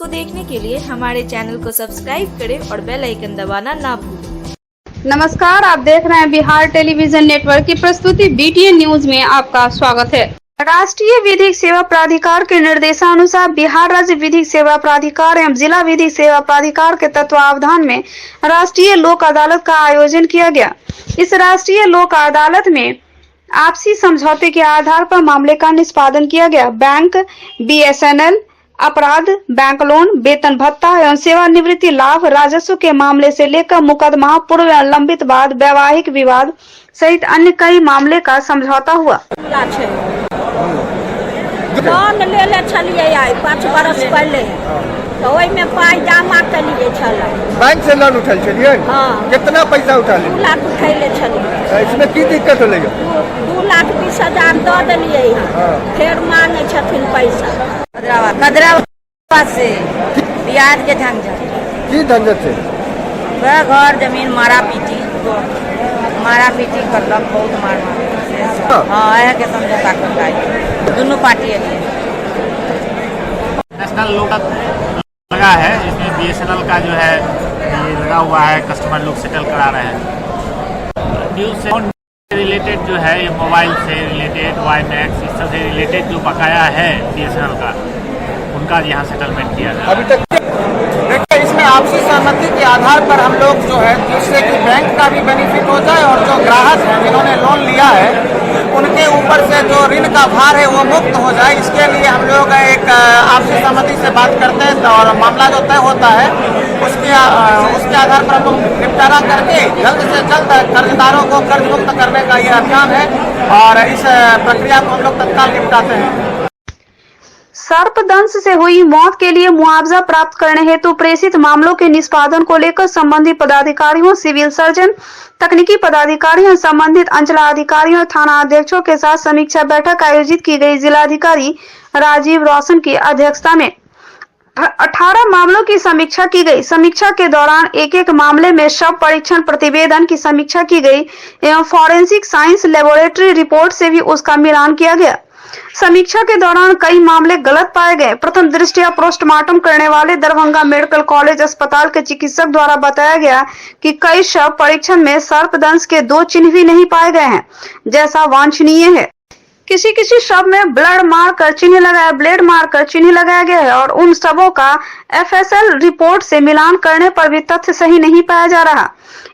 देखने के लिए हमारे चैनल को सब्सक्राइब करें और बेल आइकन दबाना ना भूलें। नमस्कार, आप देख रहे हैं बिहार टेलीविजन नेटवर्क की प्रस्तुति बीटीएन न्यूज में आपका स्वागत है। राष्ट्रीय विधिक सेवा प्राधिकार के निर्देशानुसार बिहार राज्य विधिक सेवा प्राधिकार एवं जिला विधिक सेवा प्राधिकार के तत्वावधान में राष्ट्रीय लोक अदालत का आयोजन किया गया। इस राष्ट्रीय लोक अदालत में आपसी समझौते के आधार पर मामले का निष्पादन किया गया। बैंक, बीएसएनएल, अपराध, बैंक लोन, वेतन भत्ता एवं सेवानिवृत्ति लाभ, राजस्व के मामले से लेकर मुकदमा, पूर्व लंबित वाद, वैवाहिक विवाद सहित अन्य कई मामले का समझौता हुआ। लोन ले छलिए 5 बरस पहले, तो ओहि में पाई जमा कलिए छल। बैंक से लोन उठल छलिए? हाँ। कितना पैसा उठाले? 2 लाख उठैले छलिए। इसमें की दिक्कत होले? 2,20,000 दऽ देलिए। फिर मांगे छथिन पैसा। कदराबाद से ब्याज के झंझट। की झंझट से? वह घर जमीन मारा पीटी करलक, बहुत मार हाँ यह के समझौता कर दोनों पार्टी है। नेशनल लोक लगा है, इसमें बीएसएनएल का जो है ये लगा हुआ है, कस्टमर लोग सेटल करा रहे हैं। न्यूज से रिलेटेड जो है ये मोबाइल से रिलेटेड, वाई मैक्स इस सब से रिलेटेड जो बकाया है बीएसएनएल का, उनका यहाँ सेटलमेंट किया जाए। अभी तक देखिए, इसमें आपसी सहमति के आधार पर हम लोग जो है जिससे कि बैंक का भी बेनिफिट हो जाए और जो ग्राहक हैं जिन्होंने लोन लिया है उनके ऊपर से जो ऋण का भार है वो मुक्त हो जाए, इसके लिए हम लोग एक आपसी सहमति से बात करते हैं और मामला जो तय होता है उसके आधार पर हम निपटारा करके जल्द से जल्द कर्जदारों को कर्ज मुक्त करने का ये अभियान है और इस प्रक्रिया को हम लोग तत्काल निपटाते हैं। सर्पदंश से हुई मौत के लिए मुआवजा प्राप्त करने हेतु प्रेषित मामलों के निष्पादन को लेकर संबंधित पदाधिकारियों, सिविल सर्जन, तकनीकी पदाधिकारियों, संबंधित अंचलाधिकारियों, थाना अध्यक्षों के साथ समीक्षा बैठक आयोजित की गई। जिलाधिकारी राजीव रोशन की अध्यक्षता में 18 मामलों की समीक्षा की गई। समीक्षा के दौरान एक एक मामले में शव परीक्षण प्रतिवेदन की समीक्षा की गई एवं फॉरेंसिक साइंस लेबोरेटरी रिपोर्ट से भी उसका मिलान किया गया। समीक्षा के दौरान कई मामले गलत पाए गए। प्रथम दृष्टया पोस्टमार्टम करने वाले दरभंगा मेडिकल कॉलेज अस्पताल के चिकित्सक द्वारा बताया गया कि कई शव परीक्षण में सर्पदंश के 2 चिन्ह भी नहीं पाए गए हैं, जैसा वांछनीय है। किसी शव में ब्लेड मारकर चिन्ह लगाया गया है और उन शवों का एफएसएल रिपोर्ट से मिलान करने पर भी तथ्य सही नहीं पाया जा रहा।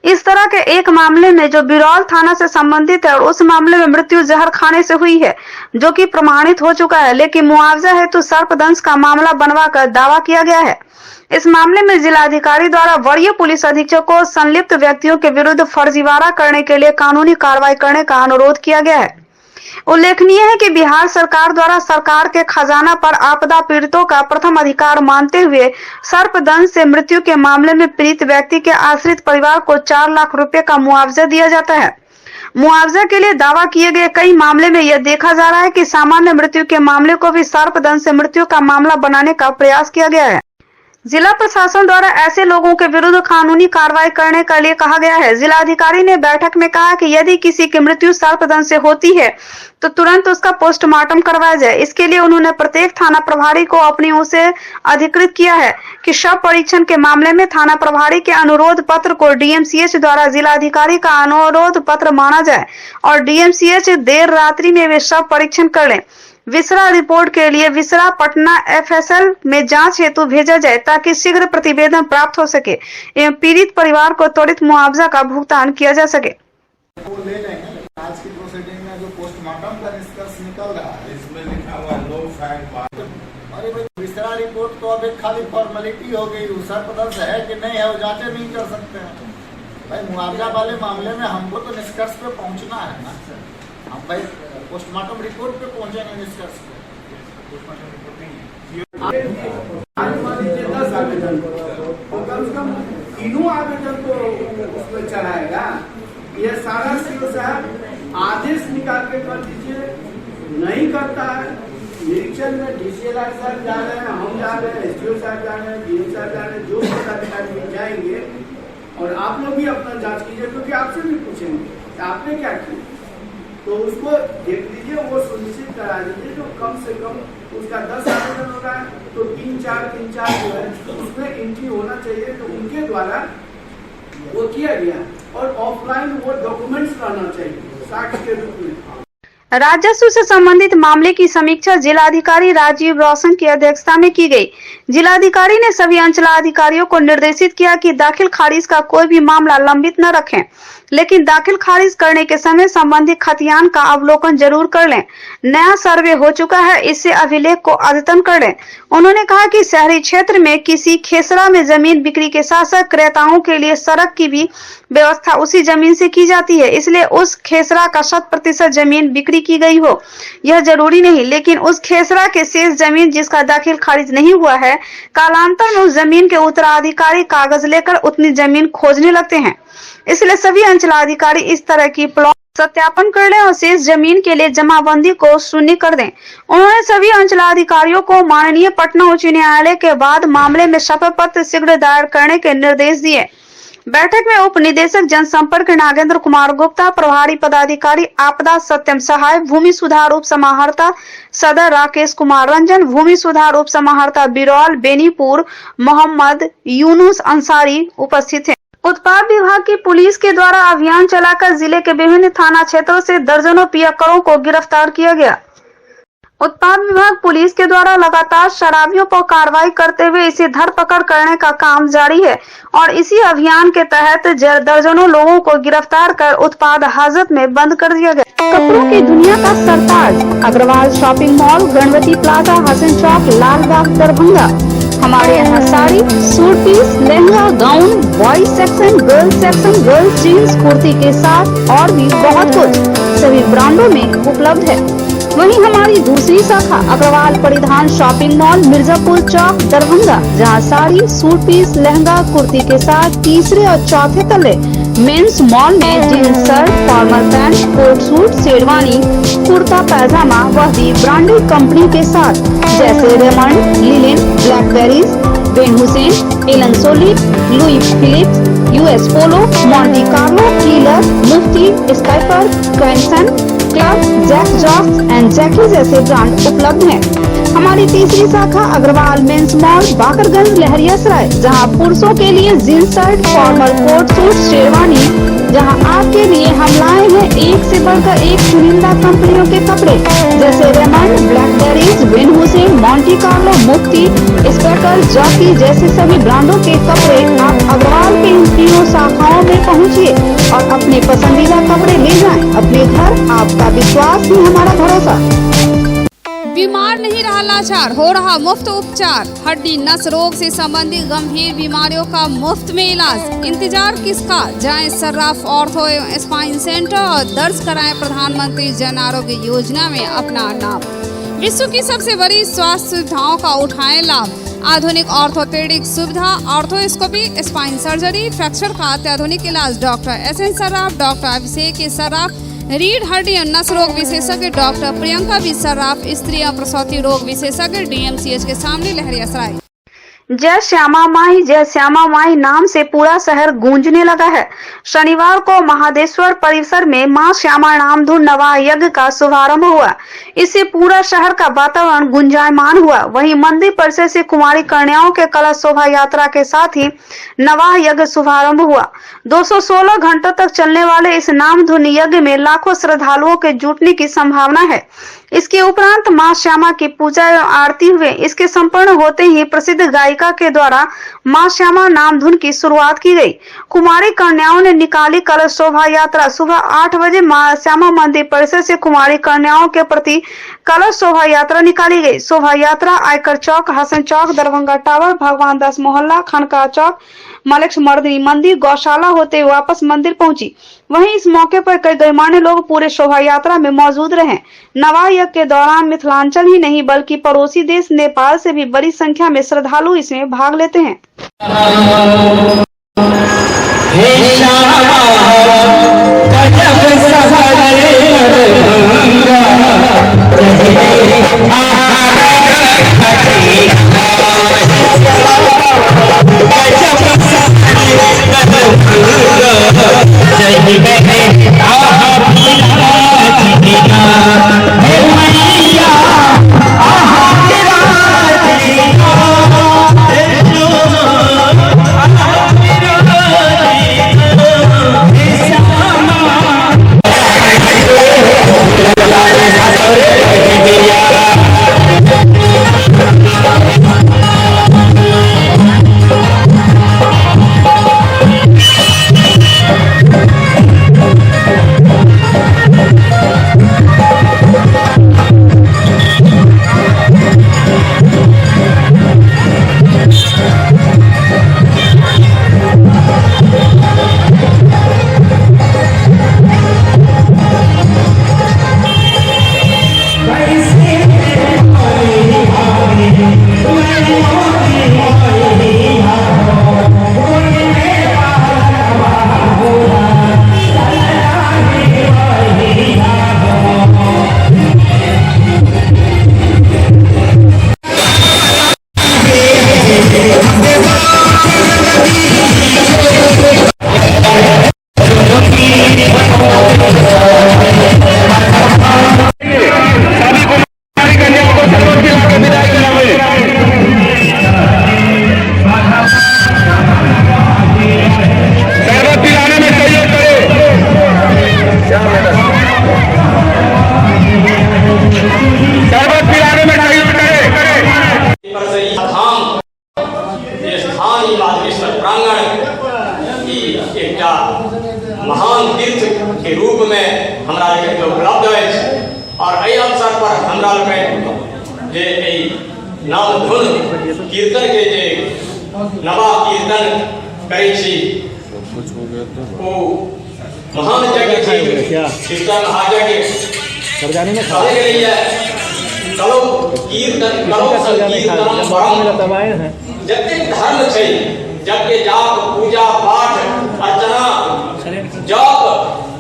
इस तरह के एक मामले में जो बिरौल थाना से संबंधित है और उस मामले में मृत्यु जहर खाने से हुई है, जो कि प्रमाणित हो चुका है, लेकिन मुआवजा हेतु सर्पदंश का मामला बनवाकर दावा किया गया है। इस मामले में जिलाधिकारी द्वारा वरीय पुलिस अधीक्षक को संलिप्त व्यक्तियों के विरुद्ध फर्जीवाड़ा करने के लिए कानूनी कार्रवाई करने का अनुरोध किया गया है। उल्लेखनीय है कि बिहार सरकार द्वारा सरकार के खजाना पर आपदा पीड़ितों का प्रथम अधिकार मानते हुए सर्पदंश से मृत्यु के मामले में पीड़ित व्यक्ति के आश्रित परिवार को 4 लाख रुपए का मुआवजा दिया जाता है। मुआवजा के लिए दावा किए गए कई मामले में यह देखा जा रहा है कि सामान्य मृत्यु के मामले को भी सर्पदंश से मृत्यु का मामला बनाने का प्रयास किया गया है। जिला प्रशासन द्वारा ऐसे लोगों के विरुद्ध कानूनी कार्रवाई करने के लिए कहा गया है। जिलाधिकारी ने बैठक में कहा कि यदि किसी की मृत्यु सर्पदंश से होती है तो तुरंत उसका पोस्टमार्टम करवाया जाए। इसके लिए उन्होंने प्रत्येक थाना प्रभारी को अपनी ओर से अधिकृत किया है कि शव परीक्षण के मामले में थाना प्रभारी के अनुरोध पत्र को डीएमसीएच द्वारा जिलाधिकारी का अनुरोध पत्र माना जाए और डीएमसीएच देर रात्रि में वे शव परीक्षण कर लें। विसरा रिपोर्ट के लिए विसरा पटना एफएसएल में जांच हेतु भेजा जाए ताकि शीघ्र प्रतिवेदन प्राप्त हो सके एवं पीड़ित परिवार को त्वरित मुआवजा का भुगतान किया जा सके। आज की प्रोसीडिंग में जो पोस्टमार्टम का निष्कर्ष निकल रहा है, इसमें लिखा हुआ नो फाइंड। अरे भाई, विसरा रिपोर्ट तो अब एक खाली फॉर्मेलिटी हो गई। सर्पदंश है कि नहीं है वो जांचे नहीं कर सकते हैं भाई। मुआवजा वाले मामले में हमको तो निष्कर्ष पे पहुंचना है ना। हम भाई पोस्टमार्टम रिपोर्ट पे पहुंचेंगे निष्कर्ष पे। तीनों आवेदन को उसमें चढ़ाएगा। ये सारा सीओ साहब आदेश निकाल के कर दीजिए, नहीं करता है। निरीक्षण में डीसीएलआर साहब जा रहे हैं, हम जा रहे हैं, एसडीओ साहब जा रहे हैं, डीएम साहब जा रहे हैं, जो पदाधिकारी जाएंगे और आप लोग भी अपना जांच कीजिए, क्योंकि आपसे भी पूछेंगे आपने क्या किया, तो उसको देख लीजिए, वो सुनिश्चित करा दीजिए जो कम से कम उसका 10 आवेदन हो रहा है तो 3-4 जो है उसमें एंट्री होना चाहिए, तो उनके द्वारा वो किया गया। और ऑफलाइन वो डॉक्यूमेंट्स रहना चाहिए साक्ष्य के रूप में। राजस्व से संबंधित मामले की समीक्षा जिलाधिकारी राजीव रोशन की अध्यक्षता में की गई। जिलाधिकारी ने सभी अंचलाधिकारियों को निर्देशित किया कि दाखिल खारिज का कोई भी मामला लंबित न रखें, लेकिन दाखिल खारिज करने के समय संबंधित खतियान का अवलोकन जरूर कर लें। नया सर्वे हो चुका है, इससे अभिलेख को अद्यतन कर लें। उन्होंने कहा कि शहरी क्षेत्र में किसी खेसरा में जमीन बिक्री के साथ साथ क्रेताओं के लिए सड़क की भी व्यवस्था उसी जमीन से की जाती है, इसलिए उस खेसरा का 100% जमीन बिक्री की गई हो यह जरूरी नहीं, लेकिन उस खेसरा के शेष जमीन जिसका दाखिल खारिज नहीं हुआ है, कालांतर में उस जमीन के उत्तराधिकारी कागज लेकर उतनी जमीन खोजने लगते हैं। इसलिए सभी अंचलाधिकारी इस तरह की प्लॉट सत्यापन कर लें और शेष जमीन के लिए जमाबंदी को शून्य कर दें। उन्होंने सभी अंचलाधिकारियों को माननीय पटना उच्च न्यायालय के बाद मामले में शपथ पत्र शीघ्र दायर करने के निर्देश दिए। बैठक में उप निदेशक जनसंपर्क नागेंद्र कुमार गुप्ता, प्रभारी पदाधिकारी आपदा सत्यम सहाय, भूमि सुधार उप समाहर्ता सदर राकेश कुमार रंजन, भूमि सुधार उप समाहर्ता बिरौल बेनीपुर मोहम्मद यूनुस अंसारी उपस्थित हैं। उत्पाद विभाग की पुलिस के द्वारा अभियान चलाकर जिले के विभिन्न थाना क्षेत्रों से दर्जनों पियक्कड़ों को गिरफ्तार किया गया। उत्पाद विभाग पुलिस के द्वारा लगातार शराबियों पर कार्रवाई करते हुए इसे धरपकड़ करने का काम जारी है और इसी अभियान के तहत दर्जनों लोगों को गिरफ्तार कर उत्पाद हाजत में बंद कर दिया गया। कपड़ों की दुनिया का सरताज Agarwal shopping mall, Ganpati plaza, Hasan Chowk, Lalbagh, Darbhanga. हमारे यहाँ sari, suit piece, lehenga, gown, boys section, girls section, girls jeans, kurti के साथ और भी बहुत कुछ सभी ब्रांडों में उपलब्ध है। वहीं हमारी दूसरी शाखा अग्रवाल परिधान शॉपिंग मॉल, मिर्जापुर चौक, दरभंगा, जहां साड़ी, सूट पीस, लहंगा, कुर्ती के साथ तीसरे और चौथे तले मेंस मॉल में jeans shirt, formal pant, coat suit, sherwani, kurta pyjama वह भी ब्रांडेड कंपनी के साथ जैसे रेमंड, लिलिन, Blackberrys, Van Heusen, Allen Solly, Louis Philippe, US Polo, Monte Carlo, Killer, Mufti, स्काइपर, कैंसन, क्लब, जैक जॉस एंड जैकी जैसे ब्रांड उपलब्ध हैं। हमारी तीसरी शाखा अग्रवाल मेंस मॉल, बाकरगंज, लहरियासराय, जहां पुरुषों के लिए jeans shirt, formal coat suit, sherwani, जहां आपके लिए हम लाए हैं एक से बढ़कर एक चुनिंदा कंपनियों के कपड़े जैसे Raymond, Blackberrys, Van Heusen, Monte Carlo, Mufti, Spykar, Jockey जैसे सभी ब्रांडों के कपड़े आप अग्रवाल के इन तीनों शाखाओं में पहुंचिए और अपने पसंदीदा कपड़े ले जाएं। अपने घर, आपका विश्वास ही हमारा भरोसा। बीमार नहीं रहा लाचार, हो रहा मुफ्त उपचार। हड्डी नस रोग से संबंधित गंभीर बीमारियों का मुफ्त में इलाज। इंतजार किसका, जाएं सर्राफ ऑर्थो एवं स्पाइन सेंटर और दर्ज कराएं प्रधानमंत्री जन आरोग्य योजना में अपना नाम। विश्व की सबसे बड़ी स्वास्थ्य सुविधाओं का उठाएं लाभ। आधुनिक ऑर्थोपेडिक सुविधा, ऑर्थोस्कोपी, स्पाइन सर्जरी, फ्रैक्चर का अत्याधुनिक इलाज। डॉक्टर SN सर्राफ, डॉक्टर अभिषेक सर्राफ, रीढ़ हड्डी और नस रोग विशेषज्ञ डॉक्टर प्रियंका बी सर्राफ, स्त्री और प्रसूति रोग विशेषज्ञ DMCH के सामने लहरियासराय। जय श्यामा माई नाम से पूरा शहर गूंजने लगा है। शनिवार को महादेश्वर परिसर में मां श्यामा नामधुन नवाह यज्ञ का शुभारंभ हुआ। इससे पूरा शहर का वातावरण गुंजायमान हुआ। वहीं मंदिर परिसर से कुमारी कन्याओं के कलश शोभा यात्रा के साथ ही नवाह यज्ञ शुभारंभ हुआ। 216 घंटों तक चलने वाले इस नामधुन यज्ञ में लाखों श्रद्धालुओं के जुटने की संभावना है। इसके उपरांत मां श्यामा की पूजा एवं आरती हुए। इसके संपन्न होते ही प्रसिद्ध गायिका के द्वारा मां श्यामा नामधुन की शुरुआत की गई। कुमारी कन्याओं ने निकाली कलश शोभा यात्रा। सुबह 8 बजे मां श्यामा मंदिर परिसर से कुमारी कन्याओं के प्रति कलश शोभा यात्रा निकाली गई। शोभा यात्रा आयकर चौक, हसन चौक, दरभंगा टावर, भगवान दास मोहल्ला, खनका चौक, मलेक्स मर्दिनी मंदिर, गौशाला होते वापस मंदिर पहुंची। वहीं इस मौके पर कई गणमान्य लोग पूरे शोभा यात्रा में मौजूद रहे। नवाह यज्ञ के दौरान मिथिलांचल ही नहीं बल्कि पड़ोसी देश नेपाल से भी बड़ी संख्या में श्रद्धालु इसमें भाग लेते हैं। पंडाल में जे नाम धुन कीर्तन के जे नवा कीर्तन करै छी ओ महान जगह कीर्तन महाजग सरजाने में खा के लिए कलो कीर्तन कलो संकीर्तन परम जते धर्म छै जबकि जाप पूजा पाठ अर्चना जप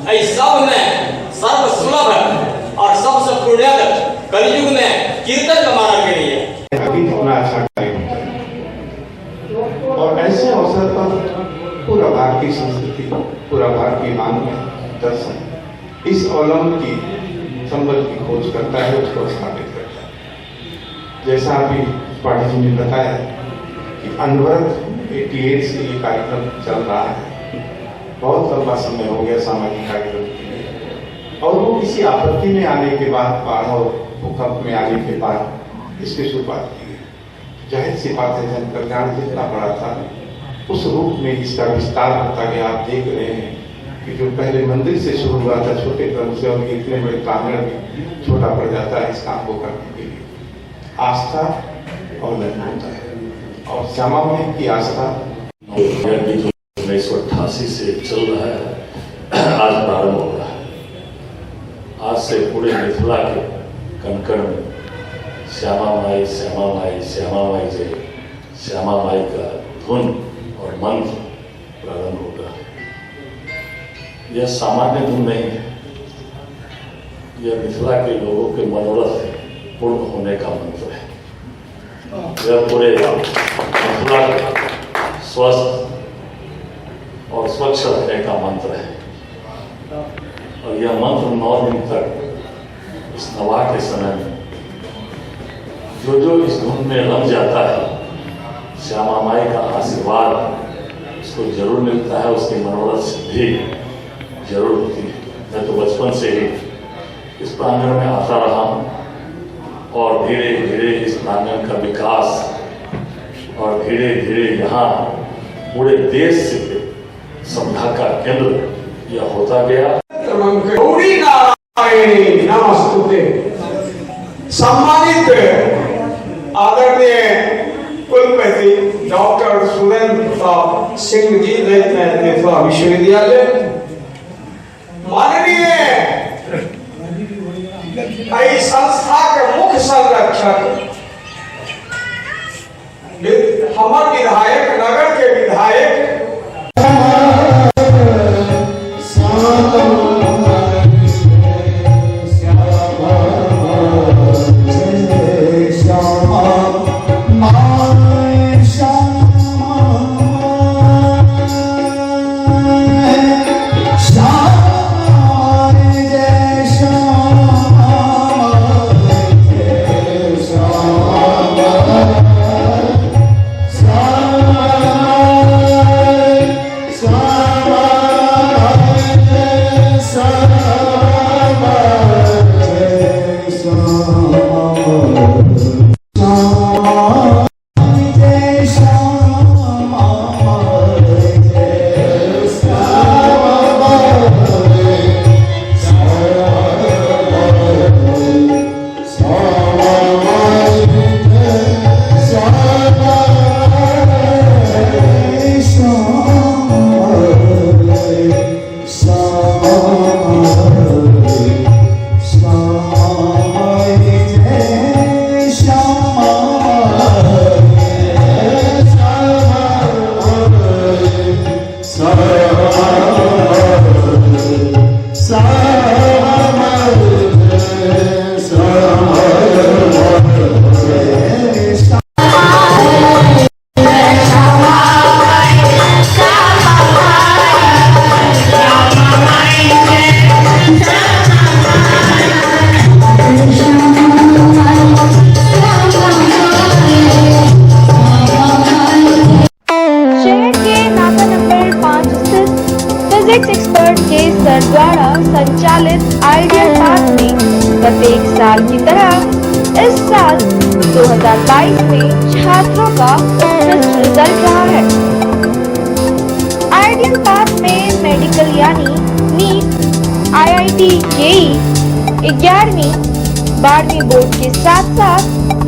ऐ सब में सर्व सुलभ और सबसे पुण्यद कलयुग में कीर्तन का माना के लिए अभी कितना अच्छा कार्य और ऐसे अवसर पर पूरा भारतीय संस्कृति पूरा भारतीय मानव दर्शन इस अवलंब की संबल की खोज करता है, उसको स्थापित करता है। जैसा अभी पाठी जी ने बताया कि अनवरत 88 से ये कार्यक्रम चल रहा है, बहुत लंबा समय हो गया सामाजिक कार्यक्रम के लिए, और वो किसी आपत्ति में आने के बाद बाढ़ और भूकंप में आने के बाद इसकी शुरुआत की गई। जाहिर सी बात है, जन कल्याण जितना बड़ा था उस रूप में इसका विस्तार होता गया। आप देख रहे हैं कि जो पहले मंदिर से शुरू हुआ था छोटे क्रम से, और इतने बड़े प्रांगण में छोटा पड़ जाता है इस काम को करने के लिए। आस्था और होता है, और श्यामा माई की आस्था 1988 से चल रहा है, आज प्रारंभ हो रहा है। आज से पूरे मिथिला के कण में श्यामा माई श्यामा माई श्यामा माई जय श्यामा माई का धुन और मंत्र प्रारंभ होगा। यह सामान्य धुन नहीं है, यह मिथिला के लोगों के मनोरथ पूर्ण होने का मंत्र है। यह पूरे मिथिला को स्वस्थ और स्वच्छ रखने का मंत्र है, और यह मंत्र 9 दिन तक इस नवा के समय में जो इस धुन में रम जाता है, श्यामा माई का आशीर्वाद उसको जरूर मिलता है, उसकी मनोरथ सिद्धि जरूर होती है। मैं तो बचपन से ही इस प्रांगण में आता रहा हूँ, और धीरे धीरे इस प्रांगण का विकास और धीरे धीरे यहाँ पूरे देश से श्रद्धा का केंद्र यह होता गया। गौरी नारायणी नमस्तुते। सम्मानित आदरणीय कुलपति डॉक्टर सुरेंद्र प्रताप सिंह जी, मिथिला विश्वविद्यालय, माननीय संस्था के मुख्य संरक्षक, हमारे विधायक, नगर के विधायक संचालित आइडियल पाथ में प्रत्येक साल की तरह इस साल 2022 में छात्रों का उत्कृष्ट रिजल्ट रहा है। आइडियल पाथ में मेडिकल यानी नीट, IIT, JEE, 11वीं, 12वीं बोर्ड के साथ साथ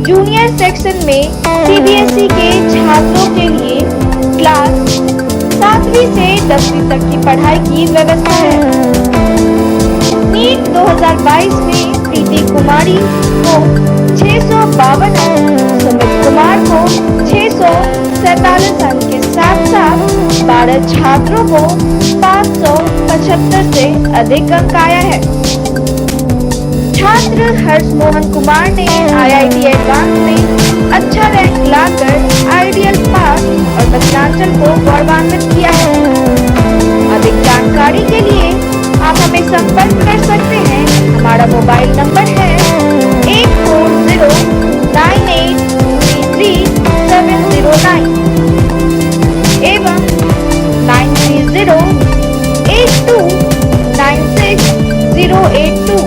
जूनियर सेक्शन में सीबीएसई के छात्रों के लिए क्लास 7वीं से 10वीं तक की पढ़ाई की व्यवस्था है। नीट 2022 में प्रीति कुमारी को 652 अंक, सुमित कुमार को 647 अंक के साथ साथ 12 छात्रों को 575 से अधिक अंक आया है। छात्र हर्ष मोहन कुमार ने IIT एडवांस में अच्छा रैंक लाकर आइडियल पास और दक्षिणांचल को गौरवान्वित किया है। अधिक जानकारी के लिए आप हमें संपर्क कर सकते हैं। हमारा मोबाइल नंबर है 8409833709 एवं 9308296082।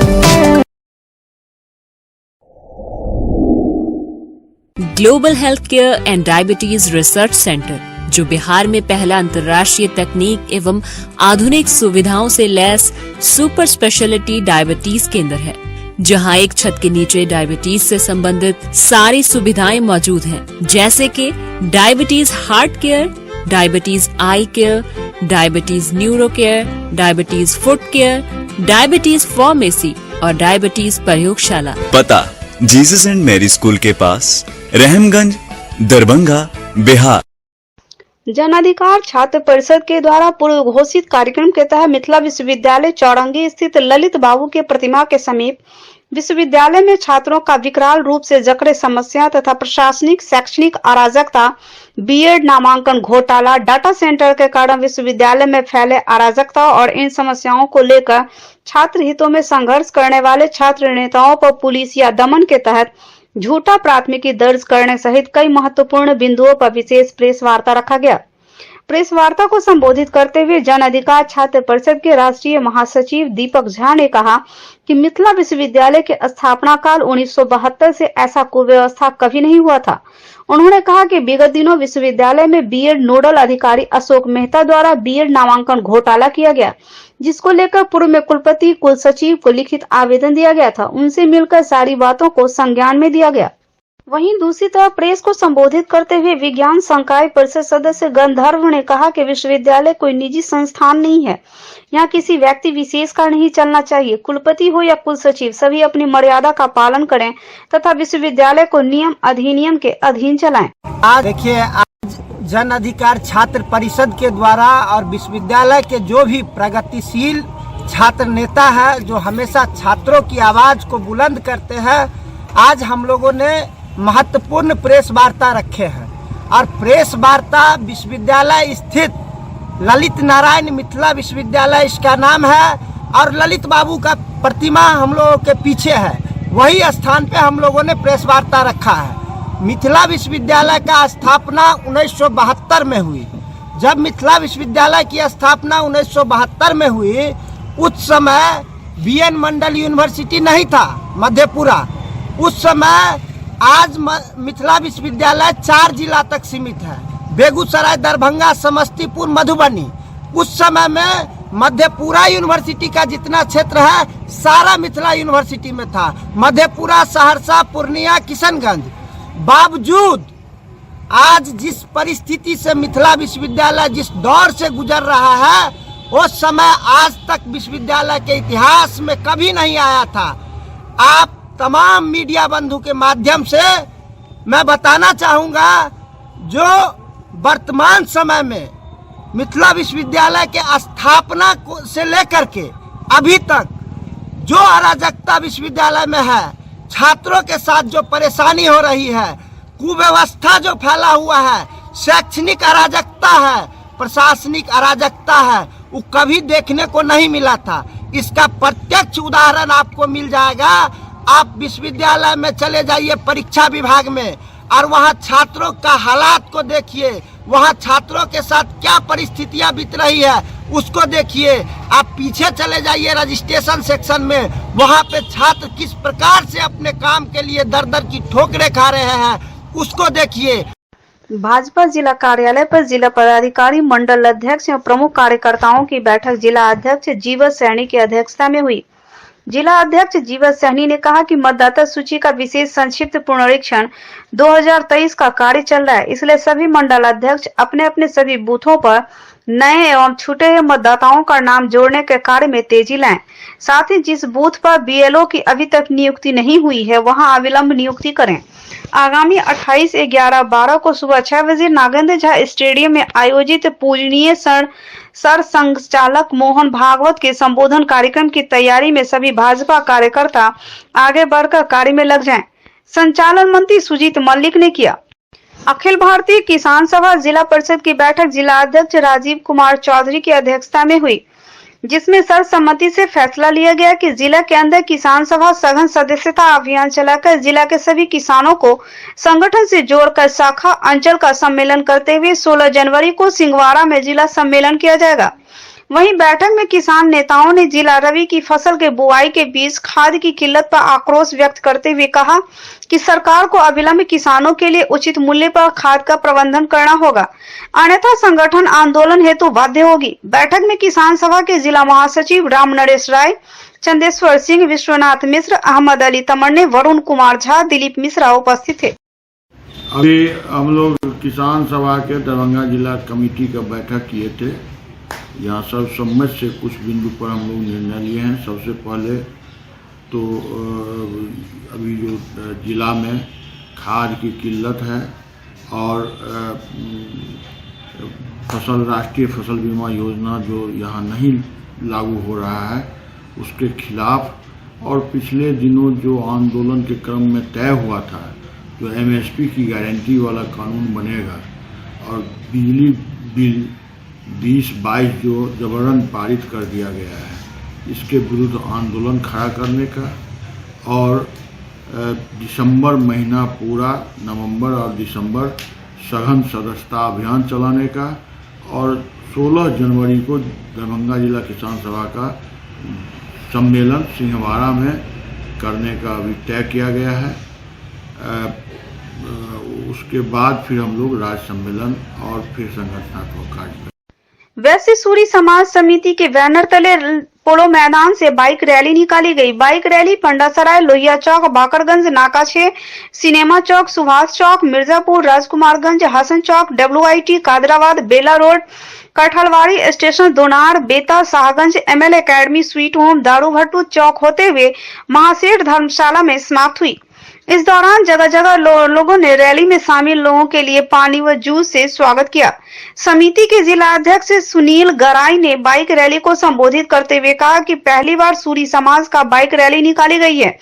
Global health care and diabetes research centre, जो बिहार में पहला अंतर्राष्ट्रीय तकनीक एवं आधुनिक सुविधाओं से लैस सुपर स्पेशलिटी डायबिटीज केंद्र है, जहां एक छत के नीचे डायबिटीज से संबंधित सारी सुविधाएं मौजूद हैं, जैसे कि diabetes heart care, diabetes eye care, diabetes neuro care, diabetes foot care, diabetes pharmacy और डायबिटीज प्रयोगशाला। पता जीसस एंड मैरी स्कूल के पास, रहमगंज, दरभंगा, बिहार। जन अधिकार छात्र परिषद के द्वारा पूर्व घोषित कार्यक्रम के तहत मिथिला विश्वविद्यालय चौरंगी स्थित ललित बाबू के प्रतिमा के समीप विश्वविद्यालय में छात्रों का विकराल रूप से जकड़े समस्या तथा प्रशासनिक शैक्षणिक अराजकता, बीएड नामांकन घोटाला, डाटा सेंटर के कारण विश्वविद्यालय में फैले अराजकता और इन समस्याओं को लेकर छात्र हितों में संघर्ष करने वाले छात्र नेताओं पर पुलिस या दमन के तहत झूठा प्राथमिकी दर्ज करने सहित कई महत्वपूर्ण बिंदुओं पर विशेष प्रेस वार्ता रखा गया। प्रेस वार्ता को संबोधित करते हुए जन अधिकार छात्र परिषद के राष्ट्रीय महासचिव दीपक झा ने कहा कि मिथिला विश्वविद्यालय के स्थापना काल 1972 से ऐसा कुव्यवस्था कभी नहीं हुआ था। उन्होंने कहा कि विगत दिनों विश्वविद्यालय में बीएड नोडल अधिकारी अशोक मेहता द्वारा बीएड नामांकन घोटाला किया गया, जिसको लेकर पूर्व में कुलपति कुल सचिव को लिखित आवेदन दिया गया था। उनसे मिलकर सारी बातों को संज्ञान में दिया गया। वहीं दूसरी तरफ प्रेस को संबोधित करते हुए विज्ञान संकाय परिषद सदस्य गंधर्व ने कहा कि विश्वविद्यालय कोई निजी संस्थान नहीं है, यहाँ किसी व्यक्ति विशेष का नहीं चलना चाहिए। कुलपति हो या कुल सचिव, सभी अपनी मर्यादा का पालन करें तथा विश्वविद्यालय को नियम अधिनियम के अधीन चलाएं। आज देखिए, आज जन अधिकार छात्र परिषद के द्वारा और विश्वविद्यालय के जो भी प्रगतिशील छात्र नेता है, जो हमेशा छात्रों की आवाज को बुलंद करते हैं, आज हम लोगों ने महत्वपूर्ण प्रेस वार्ता रखे हैं। और प्रेस वार्ता विश्वविद्यालय स्थित ललित नारायण मिथिला विश्वविद्यालय इसका नाम है, और ललित बाबू का प्रतिमा हम लोगों के पीछे है। वही स्थान पे हम लोगों ने प्रेस वार्ता रखा है। मिथिला विश्वविद्यालय का स्थापना 1972 में हुई। जब मिथिला विश्वविद्यालय की स्थापना 1972 में हुई, उस समय बीएन मंडल यूनिवर्सिटी नहीं था मधेपुरा। उस समय आज मिथिला विश्वविद्यालय 4 जिला तक सीमित है, बेगूसराय, दरभंगा, समस्तीपुर, मधुबनी। उस समय में मधेपुरा यूनिवर्सिटी का जितना क्षेत्र है सारा मिथिला यूनिवर्सिटी में था। मधेपुरा, सहरसा, पूर्णिया, किशनगंज। बावजूद आज जिस परिस्थिति से मिथिला विश्वविद्यालय जिस दौर से गुजर रहा है, वो समय आज तक विश्वविद्यालय के इतिहास में कभी नहीं आया था। आप तमाम मीडिया बंधु के माध्यम से मैं बताना चाहूँगा, जो वर्तमान समय में मिथिला विश्वविद्यालय के स्थापना से लेकर के अभी तक जो अराजकता विश्वविद्यालय में है, छात्रों के साथ जो परेशानी हो रही है, कुव्यवस्था जो फैला हुआ है, शैक्षणिक अराजकता है, प्रशासनिक अराजकता है, वो कभी देखने को नहीं मिला था। इसका प्रत्यक्ष उदाहरण आपको मिल जाएगा। आप विश्वविद्यालय में चले जाइए परीक्षा विभाग में, और वहाँ छात्रों का हालात को देखिए, वहाँ छात्रों के साथ क्या परिस्थितियाँ बीत रही है उसको देखिए। आप पीछे चले जाइए रजिस्ट्रेशन सेक्शन में, वहाँ पे छात्र किस प्रकार से अपने काम के लिए दर दर की ठोकरें खा रहे हैं उसको देखिए। भाजपा जिला कार्यालय पर जिला पदाधिकारी, मंडल अध्यक्ष एवं प्रमुख कार्यकर्ताओं की बैठक जिला अध्यक्ष जीवन सैनी की अध्यक्षता में हुई। जिला अध्यक्ष जीवन सहनी ने कहा कि मतदाता सूची का विशेष संक्षिप्त पुनरीक्षण 2023 का कार्य चल रहा है, इसलिए सभी मंडल अध्यक्ष अपने अपने सभी बूथों पर नए एवं छूटे हुए मतदाताओं का नाम जोड़ने के कार्य में तेजी लाएं। साथ ही जिस बूथ पर बीएलओ की अभी तक नियुक्ति नहीं हुई है वहां अविलंब नियुक्ति करें। आगामी 28/11/12 को सुबह 6 बजे नागेंद्र झा स्टेडियम में आयोजित पूजनीय सर संघचालक मोहन भागवत के संबोधन कार्यक्रम की तैयारी में सभी भाजपा कार्यकर्ता आगे बढ़कर कार्य में लग जाएं। संचालन मंत्री सुजीत मल्लिक ने किया। अखिल भारतीय किसान सभा जिला परिषद की बैठक जिला अध्यक्ष राजीव कुमार चौधरी की अध्यक्षता में हुई, जिसमें सर्वसम्मति से फैसला लिया गया कि जिला के अंदर किसान सभा सघन सदस्यता अभियान चलाकर जिला के सभी किसानों को संगठन से जोड़कर शाखा अंचल का सम्मेलन करते हुए 16 जनवरी को सिंहवाड़ा में जिला सम्मेलन किया जाएगा। वहीं बैठक में किसान नेताओं ने जिला रबी की फसल के बुआई के बीच खाद की किल्लत पर आक्रोश व्यक्त करते हुए कहा कि सरकार को अविलंब किसानों के लिए उचित मूल्य पर खाद का प्रबंधन करना होगा, अन्यथा संगठन आंदोलन हेतु बाध्य होगी। बैठक में किसान सभा के जिला महासचिव राम नरेश राय, चंदेश्वर सिंह, विश्वनाथ मिश्र, अहमद अली तमन्ने, वरुण कुमार झा, दिलीप मिश्रा उपस्थित थे। अभी हम लोग किसान सभा के दरभंगा जिला कमेटी का बैठक किए थे। यहाँ सर्वसम्मति से कुछ बिंदु पर हम लोग निर्णय लिए हैं। सबसे पहले तो अभी जो जिला में खाद की किल्लत है और राष्ट्रीय फसल बीमा योजना जो यहाँ नहीं लागू हो रहा है उसके खिलाफ और पिछले दिनों जो आंदोलन के क्रम में तय हुआ था जो एमएसपी की गारंटी वाला कानून बनेगा और बिजली बिल 2022 जो जबरन पारित कर दिया गया है, इसके विरुद्ध आंदोलन खड़ा करने का और दिसंबर महीना पूरा नवंबर और दिसंबर सघन सदस्यता अभियान चलाने का और 16 जनवरी को दरभंगा जिला किसान सभा का सम्मेलन सिंहवाड़ा में करने का अभी तय किया गया है। उसके बाद फिर हम लोग राज्य सम्मेलन और फिर संगठनात्मक कार्य। वैसे सूरी समाज समिति के बैनर तले पोलो मैदान से बाइक रैली निकाली गई। Bike rally Pandasarai, Lohia Chowk, Bakarganj, Naka 6, cinema Chowk, Subhash Chowk, Mirzapur, Rajkumarganj, Hasan Chowk, WIT, Kadrabad, Bela road, Kathalwari station, Donar, Beta, Shahganj, ML academy, sweet home, Daru Bhattu चौक होते हुए महासेठ धर्मशाला में समाप्त हुई। इस दौरान जगह जगह लोगों ने रैली में शामिल लोगों के लिए पानी व जूस से स्वागत किया। समिति के जिला अध्यक्ष सुनील गराई ने बाइक रैली को संबोधित करते हुए कहा कि पहली बार सूरी समाज का बाइक रैली निकाली गई है।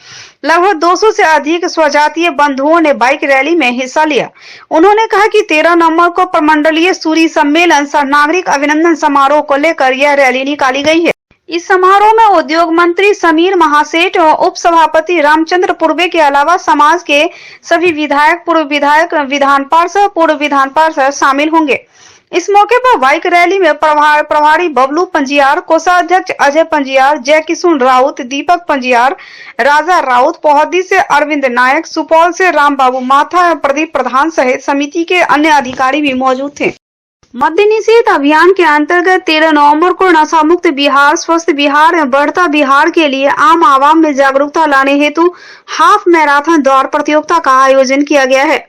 लगभग 200 से अधिक स्वजातीय बंधुओं ने बाइक रैली में हिस्सा लिया। उन्होंने कहा कि 13 नवंबर को प्रमंडलीय सूरी सम्मेलन सह नागरिक अभिनंदन समारोह को लेकर यह रैली निकाली गई है। इस समारोह में उद्योग मंत्री समीर महासेठ और उप सभापति रामचंद्र पूर्वे के अलावा समाज के सभी विधायक, पूर्व विधायक, विधान पार्षद, पूर्व विधान पार्षद शामिल होंगे। इस मौके पर बाइक रैली में प्रभारी बबलू पंजियार, कोषाध्यक्ष अजय पंजियार, जय किशुन राउत, दीपक पंजियार, राजा राउत, पोहदी से अरविंद नायक, सुपौल से राम बाबू माथा, प्रदीप प्रधान सहित समिति के अन्य अधिकारी भी मौजूद थे। मद्य निषेध अभियान के अंतर्गत 13 नवंबर को नशा मुक्त बिहार, स्वस्थ बिहार एवं बढ़ता बिहार के लिए आम आवाम में जागरूकता लाने हेतु हाफ मैराथन दौड़ प्रतियोगिता का आयोजन किया गया है।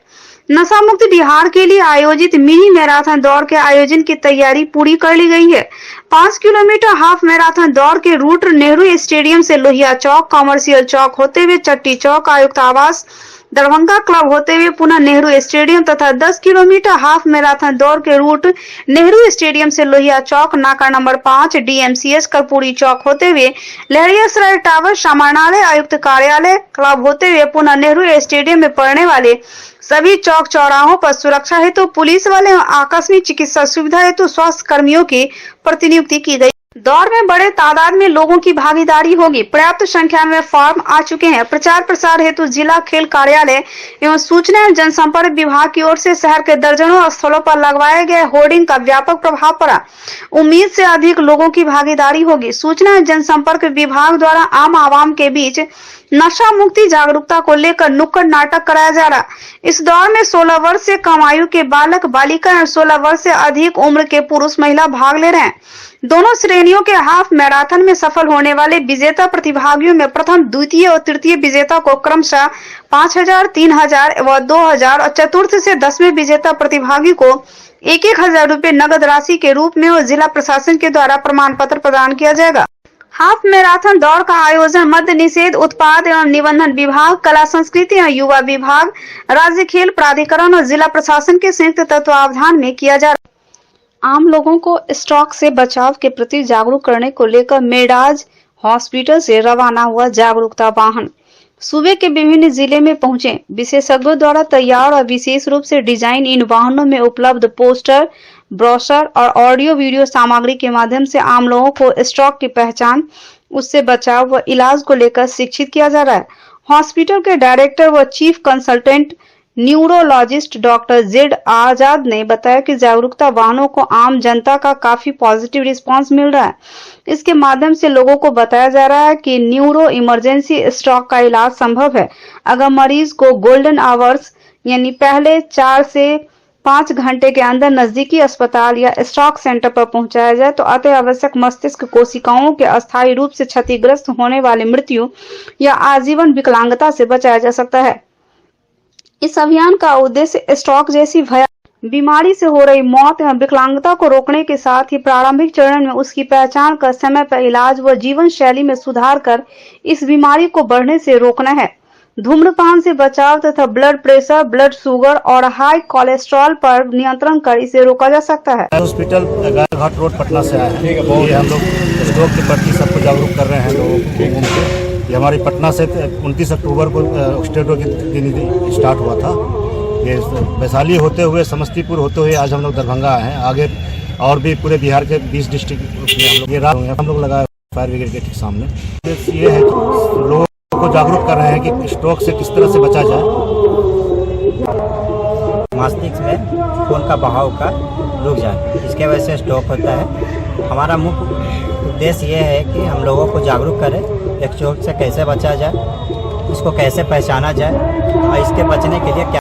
नशा मुक्त बिहार के लिए आयोजित मिनी मैराथन दौड़ के आयोजन की तैयारी पूरी कर ली गई है। 5 किलोमीटर हाफ मैराथन दौड़ के रूट नेहरू स्टेडियम से लोहिया चौक, कॉमर्शियल चौक होते हुए चट्टी चौक, आयुक्त आवास, दरभंगा क्लब होते हुए पुनः नेहरू स्टेडियम तथा 10 किलोमीटर हाफ मैराथन दौड़ के रूट नेहरू स्टेडियम से लोहिया चौक, नाका नंबर 5, DMCS कर्पूरी चौक होते हुए लहरियासराय टावर, समाहरणालय, आयुक्त कार्यालय, क्लब होते हुए पुनः नेहरू स्टेडियम में पड़ने वाले सभी चौक चौराहों पर सुरक्षा हेतु पुलिस वाले आकस्मिक चिकित्सा सुविधा हेतु स्वास्थ्य कर्मियों की प्रतिनियुक्ति की गई। दौड़ में बड़े तादाद में लोगों की भागीदारी होगी। पर्याप्त संख्या में फॉर्म आ चुके हैं। प्रचार प्रसार हेतु जिला खेल कार्यालय एवं सूचना एवं जनसंपर्क विभाग की ओर से शहर के दर्जनों स्थलों पर लगवाए गए होर्डिंग का व्यापक प्रभाव पड़ा। उम्मीद से अधिक लोगों की भागीदारी होगी। सूचना एवं जनसंपर्क विभाग द्वारा आम आवाम के बीच नशा मुक्ति जागरूकता को लेकर नुक्कड़ नाटक कराया जा रहा। इस दौर में 16 वर्ष से कम आयु के बालक बालिका और 16 वर्ष से अधिक उम्र के पुरुष महिला भाग ले रहे हैं। दोनों श्रेणियों के हाफ मैराथन में सफल होने वाले विजेता प्रतिभागियों में प्रथम, द्वितीय और तृतीय विजेता को क्रमशः 5,000, 3,000 व 2,000 और चतुर्थ से 10वें विजेता प्रतिभागी को 1,000 रुपए नगद राशि के रूप में और जिला प्रशासन के द्वारा प्रमाण पत्र प्रदान किया जाएगा। हाफ मैराथन दौड़ का आयोजन मद्य निषेध, उत्पाद एवं निबंधन विभाग, कला संस्कृति एवं युवा विभाग, राज्य खेल प्राधिकरण और जिला प्रशासन के संयुक्त तत्वावधान में किया जा रहा है। आम लोगों को स्ट्रोक से बचाव के प्रति जागरूक करने को लेकर मेडाज हॉस्पिटल से रवाना हुआ जागरूकता वाहन सूबे के विभिन्न जिले में पहुंचे। विशेषज्ञों द्वारा तैयार और विशेष रूप से डिजाइन इन वाहनों में उपलब्ध पोस्टर, ब्रोशर और ऑडियो वीडियो सामग्री के माध्यम से आम लोगों को स्ट्रोक की पहचान, उससे बचाव व इलाज को लेकर शिक्षित किया जा रहा है। हॉस्पिटल के डायरेक्टर व chief consultant neurologist doctor Z Azad ने बताया कि जागरूकता वाहनों को आम जनता का काफी पॉजिटिव रिस्पांस मिल रहा है। इसके माध्यम से लोगों को बताया जा रहा है कि न्यूरो इमरजेंसी स्ट्रोक का इलाज संभव है अगर मरीज को गोल्डन आवर्स यानी पहले 4 से 5 घंटे के अंदर नजदीकी अस्पताल या स्ट्रोक सेंटर पर पहुंचाया जाए तो अति आवश्यक मस्तिष्क कोशिकाओं के अस्थायी रूप से क्षतिग्रस्त होने वाली मृत्यु या आजीवन विकलांगता से बचाया जा सकता है। इस अभियान का उद्देश्य स्ट्रोक जैसी भयानक बीमारी से हो रही मौत एवं विकलांगता को रोकने के साथ ही प्रारंभिक चरण में उसकी पहचान कर समय पर इलाज व जीवन शैली में सुधार कर इस बीमारी को बढ़ने से रोकना है। धूम्रपान से बचाव तथा ब्लड प्रेशर, ब्लड शुगर और हाई कोलेस्ट्रॉल पर नियंत्रण कर इसे रोका जा सकता है। हॉस्पिटल गायघाट रोड पटना से आए हैं। ये हम लोग स्ट्रोक के प्रति सबको जागरूक कर रहे हैं लोगों को। ये हमारी पटना से 29 अक्टूबर को स्टेटों की प्रतिनिधि स्टार्ट हुआ था। ये वैशाली होते हुए, समस्तीपुर होते हुए आज हम लोग दरभंगा आए हैं। आगे और भी पूरे बिहार के 20 डिस्ट्रिक्ट में हम लोग लगाए फायर ब्रिगेड के ठीक सामने। ये है लोगों को जागरूक कर रहे हैं कि स्ट्रोक से किस तरह से बचा जाए। मस्तिष्क में खून का बहाव का रुक जाए, इसके वजह से स्ट्रोक होता है। हमारा मुख्य उद्देश्य ये है कि हम लोगों को जागरूक करें एक स्ट्रोक से कैसे बचा जाए, इसको कैसे पहचाना जाए और इसके बचने के लिए क्या